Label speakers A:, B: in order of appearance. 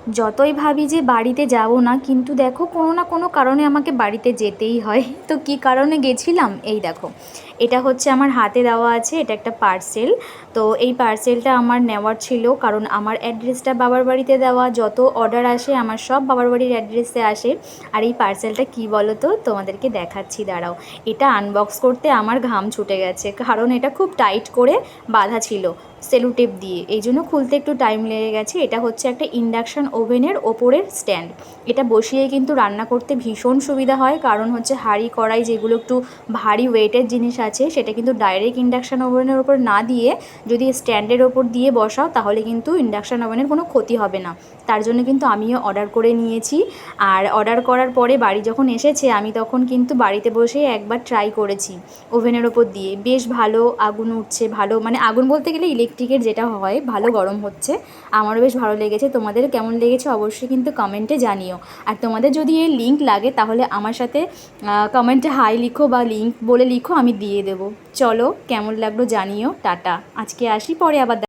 A: যতই ভাবি যে বাড়িতে যাব না, কিন্তু দেখো কোনো না কোনো কারণে আমাকে বাড়িতে যেতেই হয়। তো কী কারণে গেছিলাম এই দেখো, এটা হচ্ছে আমার হাতে দেওয়া আছে, এটা একটা পার্সেল। তো এই পার্সেলটা আমার নেওয়ার ছিল, কারণ আমার অ্যাড্রেসটা বাবার বাড়িতে দেওয়া, যত অর্ডার আসে আমার সব বাবার বাড়ির অ্যাড্রেসে আসে। আর এই পার্সেলটা কী বলো তো, তোমাদেরকে দেখাচ্ছি দাঁড়াও। এটা আনবক্স করতে আমার ঘাম ছুটে গেছে, কারণ এটা খুব টাইট করে বাঁধা ছিল সেলো টেপ দিয়ে, এই জন্য খুলতে একটু টাইম লেগে গেছে। এটা হচ্ছে একটা ইন্ডাকশান ওভেনের ওপরের স্ট্যান্ড। এটা বসিয়ে কিন্তু রান্না করতে ভীষণ সুবিধা হয়, কারণ হচ্ছে হাঁড়ি কড়াই যেগুলো একটু ভারী ওয়েটের জিনিস আছে, সেটা কিন্তু ডাইরেক্ট ইন্ডাকশান ওভেনের ওপর না দিয়ে যদি স্ট্যান্ডের ওপর দিয়ে বসাও, তাহলে কিন্তু ইন্ডাকশান ওভেনের কোনো ক্ষতি হবে না। তার জন্য কিন্তু আমিও অর্ডার করে নিয়েছি। আর অর্ডার করার পরে বাড়ি যখন এসেছে, আমি তখন কিন্তু বাড়িতে বসে একবার ট্রাই করেছি ওভেনের ওপর দিয়ে। বেশ ভালো আগুন উঠছে, ভালো মানে আগুন বলতে গেলে ইলেকট্রিকের যেটা হয়, ভালো গরম হচ্ছে। আমারও বেশ ভালো লেগেছে। তোমাদের কেমন লেগেছে অবশ্যই কিন্তু কমেন্টে জানিও। আর তোমাদের যদি এর লিঙ্ক লাগে, তাহলে আমার সাথে কমেন্টে হাই লিখো বা লিঙ্ক বলে লিখো, আমি দিয়ে দেবো। চলো, কেমন লাগলো জানিও। টাটা, আজকে আসি, পরে আবার